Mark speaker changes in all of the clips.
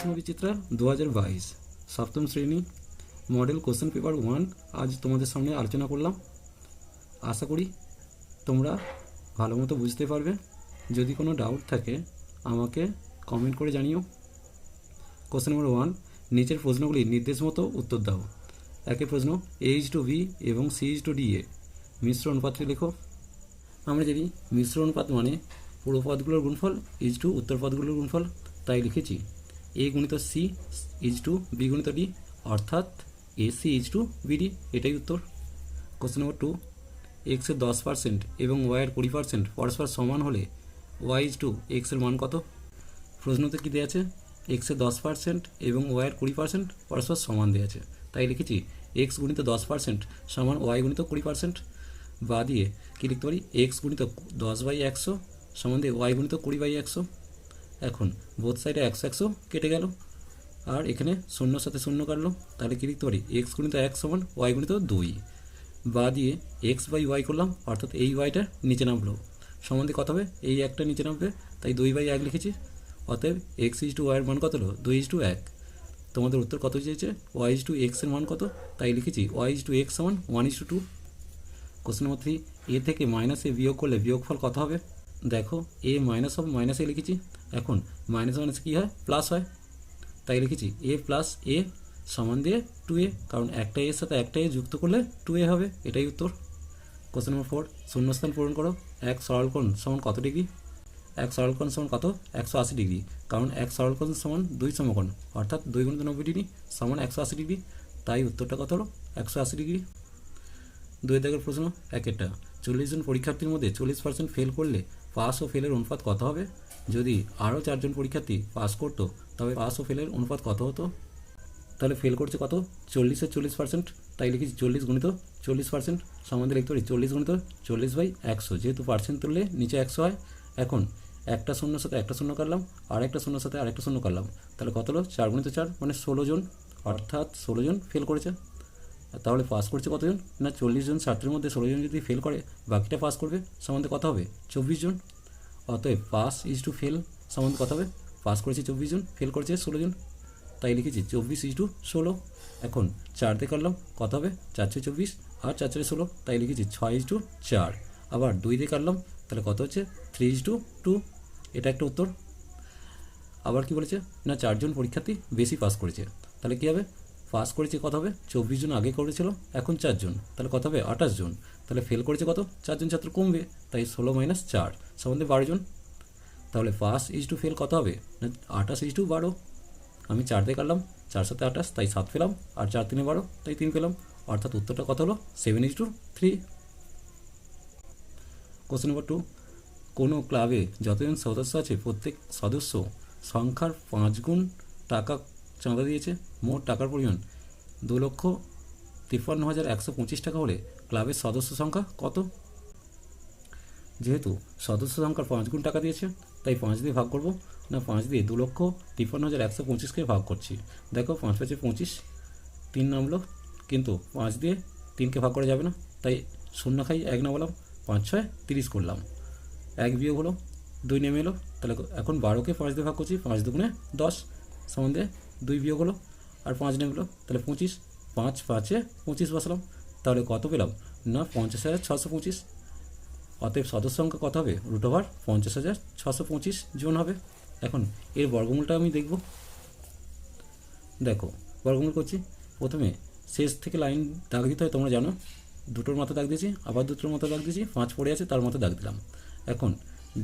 Speaker 1: প্রশ্ন বিচিত্রা 2022 সপ্তম শ্রেণী মডেল কোশ্চেন পেপার 1 আজ তোমাদের সামনে আলোচনা করলাম। আশা করি তোমরা ভালো মতো বুঝতে পারবে। যদি কোনো ডাউট থাকে আমাকে কমেন্ট করে জানিও। কোশ্চেন নম্বর 1, নিচের প্রশ্নগুলির নির্দেশ মতো উত্তর দাও। একের প্রশ্ন, H/B এবং C/D এ মিশ্র অনুপাতটি লেখো। আমরা জানি মিশ্র অনুপাত মানে পুরো পদগুলোর গুণফল ইজ টু উত্তর পদগুলোর গুণফল, তাই লিখেছি A গুণিত C ইজ টু B গুণিত D, অর্থাৎ AC ইজ টু BD, এটাই উত্তর। কোশ্চেন নম্বর 2, X এর 10% এবং Y এর 20% পরস্পর সমান হলে Y ইজ টু X এর মান কত? প্রশ্নতে কী দেওয়া আছে? X এর 10% এবং Y এর 20% পরস্পর সমান দেওয়া আছে, তাই লিখেছি X গুণিত 10% সমান Y গুণিত 20%। বা দিয়ে কী লিখতে পারি? X গুণিত 10/100 সমান দিয়ে Y গুণিত 20/100। এখন বোথ সাইডে 100 কেটে গেল, আর এখানে শূন্যর সাথে শূন্য কাটলো, তাহলে কী লিখতে পারি? X গুণিত 1 সমান Y গুণিত 2। বা দিয়ে X/Y করলাম, অর্থাৎ এই ওয়াইটা নিচে নামলো, সমান দিয়ে কত হবে? এই একটা নিচে নামবে, তাই 2/1 লিখেছি। অতএব X ইজ টু Y এর মান কত হলো? 2:1। তোমাদের উত্তর কত চেয়েছে? Y ইজ টু X এর মান কত? তাই লিখেছি Y ইজ টু X সমান 1:2। কোশ্চেন নম্বর 3, A থেকে -A বিয়োগ করলে বিয়োগফল কত হবে? দেখো A মাইনাস হবে, -A লিখেছি। এখন মাইনাস মাইনাস কী হয়? প্লাস হয়, তাই লিখেছি A প্লাস A সমান দিয়ে 2A, কারণ একটা এর সাথে একটা এ যুক্ত করলে 2A হবে, এটাই উত্তর। কোশ্চেন নম্বর 4, শূন্যস্থান পূরণ করো। এক সরলকোণ সমান কত ডিগ্রি? এক সরলকোণ সমান কত? 180 ডিগ্রি, কারণ এক সরলকোণ সমান 2 সমকোণ, অর্থাৎ 2 × 90 ডিগ্রি সমান 180 ডিগ্রি, তাই উত্তরটা কত হলো? 180 ডিগ্রি। 2 দাগের প্রশ্ন, একেরটা 40 জন পরীক্ষার্থীর মধ্যে 40% ফেল করলে পাস ও ফেলের অনুপাত কত হবে? যদি আরও 4 জন পরীক্ষার্থী পাস করতো তবে পাস ও ফেলের অনুপাত কত হতো? তাহলে ফেল করছে কত? 40-এর 40%, তাই লিখেছি 40 গুণিত 40% সম্বন্ধে লিখতে পারি 40 গুণিত 40/100, যেহেতু পার্সেন্ট তুললে নিচে 100 হয়। এখন একটা শূন্যর সাথে একটা শূন্য কাটলাম, আর একটা শূন্যর সাথে আরেকটা শূন্য কাটলাম, তাহলে কত হলো? 4 গুণিত 4 মানে 16 জন, অর্থাৎ 16 জন ফেল করেছে। তাহলে পাস করছে কতজন? না 40 জন ছাত্রের মধ্যে 16 জন যদি ফেল করে, বাকিটা পাস করবে, সম্বন্ধে কত হবে? 24 জন। অতএব পাস ইজ টু ফেল সম্বন্ধে কত হবে? পাস করেছে 24 জন, ফেল করেছে 16 জন, তাই লিখেছি 24:16। এখন 4 দিয়ে কাটলাম, কত হবে? 4×4 = 24 আর 4×4 = 16, তাই লিখেছি 6:4। আবার 2 দিয়ে কাটলাম, তাহলে কত হচ্ছে? 3:2, এটা একটা উত্তর। আবার কি বলেছে? না 4 জন পরীক্ষার্থী বেশি পাস করেছে, তাহলে কী হবে? পাস করেছে কত হবে? 24 জন আগে করেছিল, এখন 4 জন, তাহলে কত হবে? 28 জন। তাহলে ফেল করেছে কত? 4 জন ছাত্র কমবে, তাই 16 - 4 সম্বন্ধে 12 জন। তাহলে পাস ইজ টু ফেল কত হবে? না 28:12। আমি 4 দিয়ে কাটলাম, 4 × 7 = 28, তাই 7 পেলাম, আর 4 × 3 = 12, তাই 3 পেলাম, অর্থাৎ উত্তরটা কত হলো? 7:3। কোশ্চেন নম্বর 2, কোনো ক্লাবে যতজন সদস্য আছে প্রত্যেক সদস্য সংখ্যার 5 গুণ টাকা চাঁদা দিয়েছে। মোট টাকার পরিমাণ 2,53,125 টাকা হলে ক্লাবের সদস্য সংখ্যা কত? যেহেতু সদস্য সংখ্যার 5 গুণ টাকা দিয়েছে, তাই 5 দিয়ে ভাগ করব। না 5 দিয়ে 2,53,125কে ভাগ করছি। দেখো 5 × 5 = 25, 3 নামলো, কিন্তু 5 দিয়ে 3কে ভাগ করা যাবে না, তাই 0 খাই 1 নামালাম, 5×6 = 30 করলাম, 1 বিয়োগ হলো, 2 নেমে এলো। তাহলে এখন 12কে 5 দিয়ে ভাগ করছি, 5 × 2 = 10 সম্বন্ধে 2 বিয়োগ হলো, আর 5 নেমে এলো, তাহলে 25, 5 × 5 = 25 বসালাম, তাহলে কত পেলাম? না 50,625। অতএব সদস্য সংখ্যা কত হবে? √50,625 জন হবে। এখন এর বর্গমূলটা আমি দেখব। দেখো বর্গমূল করছি, প্রথমে শেষ থেকে লাইন দাগ দিতে হয়, তোমরা জানো। দুটোর মাথা দাগ দিয়েছি, আবার দুটোর মাথা দাগ দিয়েছি, 5 পড়ে আছে তার মাথা দাগ দিলাম। এখন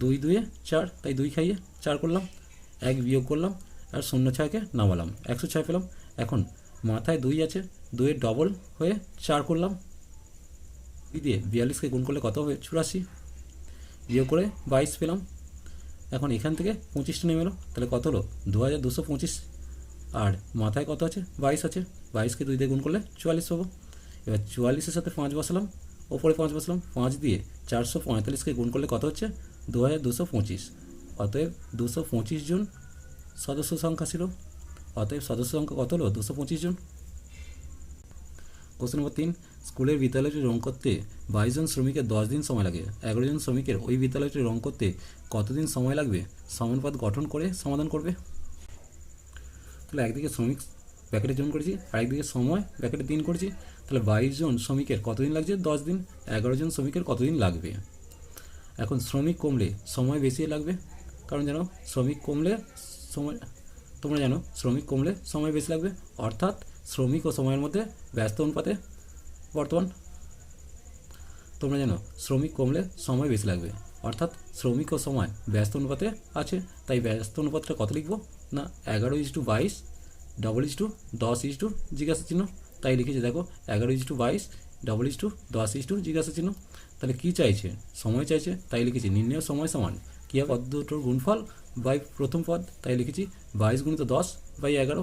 Speaker 1: 2 × 2 = 4, তাই 2 খাইয়ে 4 করলাম, 1 বিয়োগ করলাম, আর 0,6কে নামালাম, 106 পেলাম। এখন মাথায় 2 আছে, 2 এর ডবল হয়ে 4 করলাম, দিয়ে 42কে গুণ করলে কত হবে? 84, বিয়োগ করে 22 পেলাম। এখন এখান থেকে 25টা নেমে এলো, তাহলে কত হলো? 2225, আর মাথায় কত আছে? 22 আছে, 22কে 2 দিয়ে গুণ করলে 44 পাবো। এবার 44-এর সাথে 5 বসালাম, ওপরে 5 বসালাম, 5 দিয়ে 445কে গুণ করলে কত হচ্ছে? 2225। অতএব 225 জন সদস্য সংখ্যা ছিল, অতএব সদস্য সংখ্যা কত হলো? 225 জন। কোশ্চেন নম্বর 3, স্কুলের বিদ্যালয়টি রং করতে 22 জন শ্রমিকের 10 দিন সময় লাগে। 11 জন শ্রমিকের ওই বিদ্যালয়টি রং করতে কতদিন সময় লাগবে? সমানুপাত গঠন করে সমাধান করবে। তাহলে একদিকে শ্রমিক ব্র্যাকেটের জন করেছি, আর একদিকে সময় ব্র্যাকেটের দিন করেছি। তাহলে 22 জন শ্রমিকের কতদিন লাগছে? 10 দিন। 11 জন শ্রমিকের কতদিন লাগবে? এখন শ্রমিক কমলে সময় বেশি লাগবে, কারণ জানো শ্রমিক কমলে সময়, তোমরা জানো শ্রমিক কমলে সময় বেশি লাগবে, অর্থাৎ শ্রমিক ও সময়ের মধ্যে ব্যস্ত অনুপাতে বর্তমান। তোমরা জানো শ্রমিক কমলে সময় বেশি লাগবে, অর্থাৎ শ্রমিক ও সময় ব্যস্ত অনুপাতে আছে। তাই ব্যস্ত অনুপাতটা কত লিখবো না 11:22 10:10 জিজ্ঞাসা চিহ্ন। তাই লিখেছি দেখো 11:22 10:10 জিজ্ঞাসা চিহ্ন। তাহলে কী চাইছে? সময় চাইছে, তাই লিখেছি নির্ণয় সময় সমান কী হবে? পদ দুটোর গুণফল বাই প্রথম পদ। তাই লিখেছি 22 × 10/11।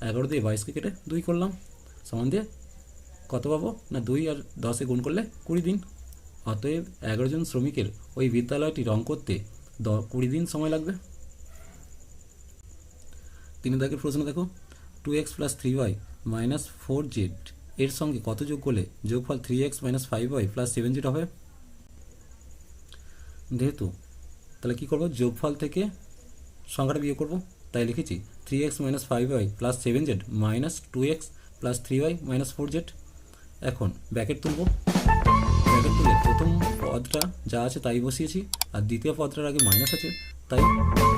Speaker 1: 11 দিয়ে 22কে কেটে 2 করলাম, সমান দিয়ে কত পাবো না 2 আর 10-এ গুণ করলে 20 দিন। অতএব 11 জন শ্রমিকের ওই বিদ্যালয়টি রং করতে 20 দিন সময় লাগবে। 3 দাগের প্রশ্ন দেখো, 2x + 3y - 4z এর সঙ্গে কত যোগ করলে যোগফল 3x - 5y + 7z হবে? যেহেতু তাহলে কী করবো? যোগফল থেকে সংখ্যাটা বিয়োগ করবো। তাই লিখেছি 3x - 5y + 7z - 2x + 3y - 4z। এখন ব্র্যাকেট তুলব। ব্র্যাকেট তুলে প্রথম পদটা যা আছে তাই বসিয়েছি, আর দ্বিতীয় পদটার আগে মাইনাস আছে, তাই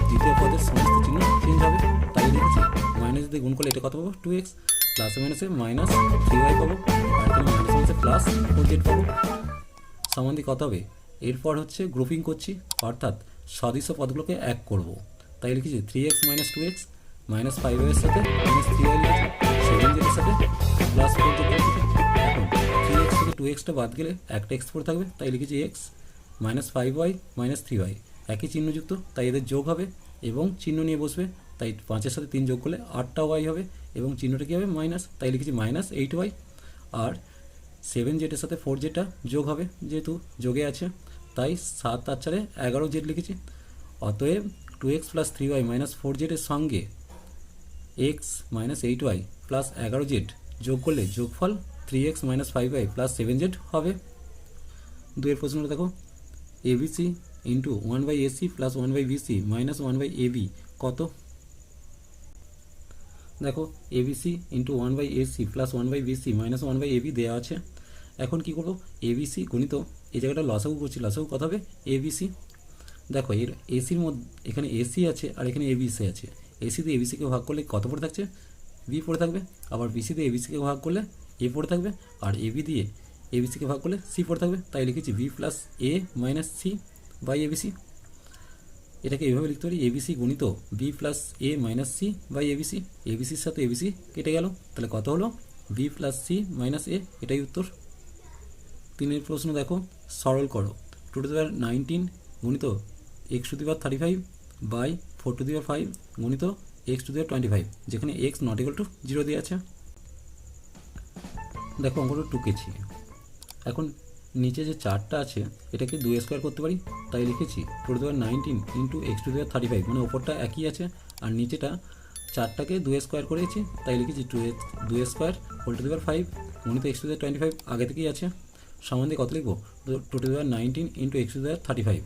Speaker 1: দ্বিতীয় পদের সমস্ত চিহ্ন চেঞ্জ হবে। তাই লিখেছি মাইনাস দিয়ে গুণ করলে এটা কত পাবো? 2x, প্লাসে মাইনাসে -3y পাবো, আর এখানে মাইনাসে প্লাস 4z পাবো। সমান দিয়ে কত হবে? এরপর হচ্ছে গ্রুপিং করছি, অর্থাৎ সদৃশ্য পদগুলোকে এক করব। তাই লিখেছি 3x - 2x -5y এর সাথে -3y লিখেছি, 7z এর সাথে +4z লিখেছি। এখন 3x থেকে 2xটা বাদ গেলে একটা x পড়ে থাকবে, তাই লিখেছি x -5y -3y একই চিহ্নযুক্ত, তাই এদের যোগ হবে এবং চিহ্ন নিয়ে বসবে। তাই 5-এর সাথে 3 যোগ করলে 8টা y হবে এবং চিহ্নটা কী হবে? মাইনাস। তাই লিখেছি -8y। আর 7z এর সাথে 4zটা যোগ হবে, যেহেতু যোগে আছে, তাই 7 আর 4-এ 11z লিখেছি। অতএব 2x + 3y - 4z এর সঙ্গে x - 8y + 11z যোগ করলে যোগফল 3x - 5y + 7z হবে। 2-এর প্রশ্নটা দেখো, ABC × 1/AC + 1/BC - 1/AB কত? দেখো ABC × 1/AC + 1/BC - 1/AB দেওয়া আছে। এখন কি করব? ABC গুণিত এই জায়গাটা লসাগু করছি, লসাগু কত হবে? ABC। দেখো এর এসির মধ্যে এখানে এসি আছে আর এখানে এবিসি আছে। এসি দিয়ে এবিসিকে ভাগ করলে কত পড়ে থাকছে? বি পড়ে থাকবে। আবার বিসি দিয়ে এবিসিকে ভাগ করলে এ পড়ে থাকবে, আর এবি দিয়ে এবিসিকে ভাগ করলে সি পড়ে থাকবে। তাই লিখেছি B + a - c by ABC. এটাকে এইভাবে লিখতে পারি এবিসি গুণিত B + a - c by ABC. এবিসির সাথে এবিসি কেটে গেল, তাহলে কত হলো? B + c - a। এটাই উত্তর। 3-এর প্রশ্ন দেখো, সরল করো 2⁻19 গুণিত x⁵ বাই 4⁵ গুণিত x⁵25, যেখানে x ≠ 0 দিয়ে আছে। দেখো অঙ্কটা টুকেছি। এখন নিচে যে 4টা আছে এটাকে 2 স্কোয়ার করতে পারি, তাই লিখেছি 2⁻19 × x⁵, মানে ওপরটা একই আছে আর নিচেটা 4টাকে 2 স্কোয়ার করেছি, তাই লিখেছি 2 স্কোয়ার হোল টু দি পাওয়ার 5 গুণিত x⁵25 আগে থেকেই আছে। সমান দিয়ে কত লিখবো? 2⁻19 × x⁵35,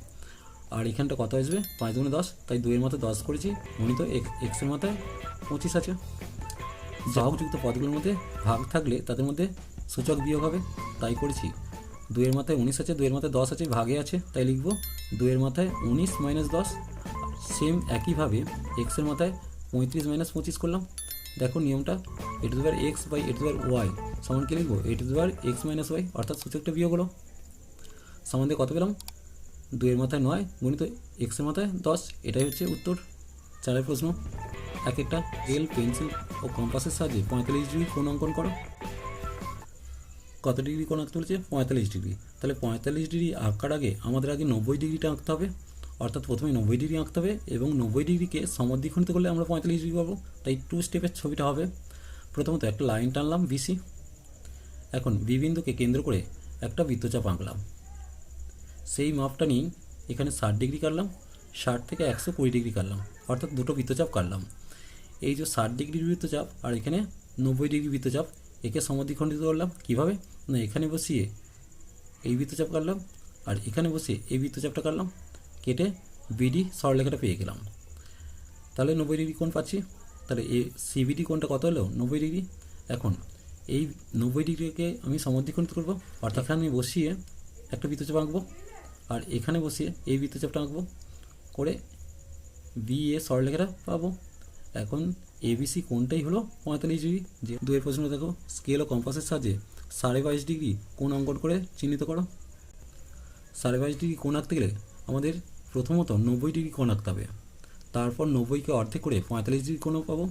Speaker 1: আর এখানটা কত আসবে? 5 × 10, তাই 2-এর মাথায় 10 করেছি গুণিত এক্সের মাথায় 25 আছে। বাহুযুক্ত পদগুলোর মধ্যে ভাগ থাকলে তাদের মধ্যে সূচক বিয়োগ হবে, তাই করেছি 2-এর মাথায় 19 আছে, 2-এর মাথায় 10 আছে, ভাগে আছে, তাই লিখবো 2-এর মাথায় 19 - 10। সেম একইভাবে এক্সের মাথায় 35 - 25 করলাম। দেখো নিয়মটা, a⁴x/a⁴y সমান কি লিখবো? a⁴x - y, অর্থাৎ সূচকটা বিয়োগ হলো। সমান দিয়ে কত পেলাম? 2-এর মাথায় 9 গুণিত এক্সের মাথায় 10। এটাই হচ্ছে উত্তর। 4-এর প্রশ্ন, এক একটা স্কেল, পেন্সিল ও কম্পাসের সাহায্যে 45 ডিগ্রি কোণ অঙ্কন করো। কত ডিগ্রি কোণ আঁকতে বলেছে? 45 ডিগ্রি। তাহলে 45 ডিগ্রি আঁকার আগে আমাদের আগে 90 ডিগ্রিটা আঁকতে হবে, অর্থাৎ প্রথমে 90 ডিগ্রি আঁকতে হবে এবং 90 ডিগ্রিকে সমদ্বিখণ্ডিত করলে আমরা 45 ডিগ্রি পাবো। তাই 2 স্টেপের ছবিটা হবে। প্রথমত একটা লাইন টানলাম বিসি। এখন বি বিন্দুকে কেন্দ্র করে একটা বৃত্তচাপ আঁকলাম। সেই মাপটা নিয়ে এখানে 60 ডিগ্রি কাটলাম, 60 থেকে 120 ডিগ্রি কাটলাম, অর্থাৎ দুটো বৃত্তচাপ কাটলাম। এই যে 60 ডিগ্রির বৃত্তচাপ আর এখানে 90 ডিগ্রি বৃত্তচাপ, একে সমদ্বিখণ্ডিত করলাম কীভাবে? না এখানে বসিয়ে এই বৃত্তচাপ কাটলাম আর এখানে বসিয়ে এই বৃত্তচাপটা কাটলাম, কেটে বিডি সরলরেখাটা পেয়ে গেলাম। তাহলে 90 ডিগ্রি কোণ পাচ্ছি। তাহলে এ সিবিডি কোণটা কত হলো 90 ডিগ্রি। এখন এই 90 ডিগ্রিকে আমি সমদ্বিখণ্ডিত করবো, অর্থাৎ এখানে বসিয়ে একটা বৃত্তচাপ আঁকবো আর এখানে বসিয়ে এই বৃত্তচাপটা আঁকবো করে বি এ সরলরেখাটা পাবো। এখন এবিসি কোণটাই হলো 45 ডিগ্রি। যে 2 প্রশ্ন দেখো, স্কেল ও কম্পাসের সাহায্যে 22.5 ডিগ্রি কোণ অঙ্কন করে চিহ্নিত করো। 22.5 ডিগ্রি কোণ আঁকতে গেলে আমাদের প্রথমত 90 ডিগ্রি কোণ আঁকতে হবে, তারপর 90কে অর্ধেক করে 45 ডিগ্রি কোণও পাবো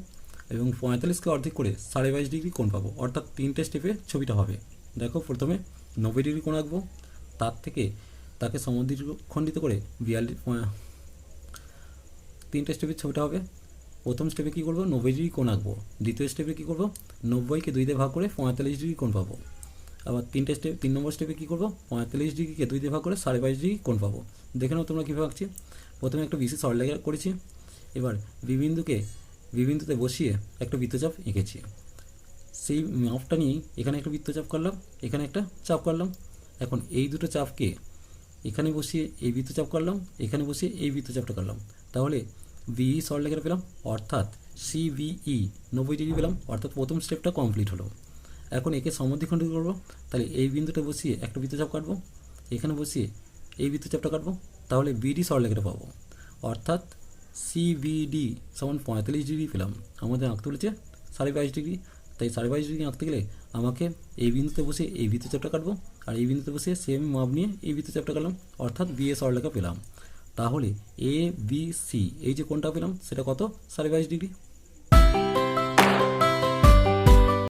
Speaker 1: এবং 45কে অর্ধেক করে 22.5 ডিগ্রি কোণ পাবো, অর্থাৎ 3টে স্টেপে ছবিটা হবে। দেখো, প্রথমে 90 ডিগ্রি কোণ আঁকবো, তার থেকে তাকে সমদ্বিখণ্ডিত করে 3টে স্টেপে ছবিটা হবে। প্রথম স্টেপে কী করবো, 90 ডিগ্রি কোণ আঁকবো। দ্বিতীয় স্টেপে কী করবো, 90কে 2 দিয়ে ভাগ করে 45 ডিগ্রি কোণ পাবো। আবার 3 নম্বর স্টেপে কী করবো, 45 ডিগ্রিকে 2 দিয়ে ভাগ করে 22.5 ডিগ্রি কোণ পাবো। দেখে নাও তোমরা কীভাবে আঁকছি। প্রথমে একটা বিশেষ সরলরেখা করেছি, এবার বিবিন্দুতে বসিয়ে একটা বৃত্তচাপ এঁকেছি। সেই মাপটা নিয়েই এখানে একটা বৃত্তচাপ করলাম, এখানে একটা চাপ করলাম। এখন এই দুটো চাপকে এখানে বসিয়ে এই বৃত্তচাপ করলাম, এখানে বসিয়ে এই বৃত্তচাপটা করলাম, তাহলে বিই সরলরেখাটা পেলাম, অর্থাৎ সিবিই 90 ডিগ্রি পেলাম, অর্থাৎ প্রথম স্টেপটা কমপ্লিট হলো। এখন একে সমদ্বিখণ্ডিত করবো, তাহলে এই বিন্দুটা বসিয়ে একটা বৃত্তচাপ কাটবো, এখানে বসিয়ে এই বৃত্তচাপটা কাটবো, তাহলে বিডি সরলরেখাটা পাবো, অর্থাৎ সিবিডি সমান 45 ডিগ্রি পেলাম। আমাদের আঁকতে বলেছে 22.5 ডিগ্রি, তাই 22.5 ডিগ্রি আঁকতে গেলে আমাকে এই বিন্দুতে বসে এই বৃত্তচাপটা কাটবো আর এই বিন্দুতে বসে সেম মাপ নিয়ে এই বৃত্তচাপটা কাটলাম, অর্থাৎ বি এ সরলরেখা পেলাম। তাহলে এ বি সি এই যে কোণটা পেলাম সেটা কত, 22.5 ডিগ্রি।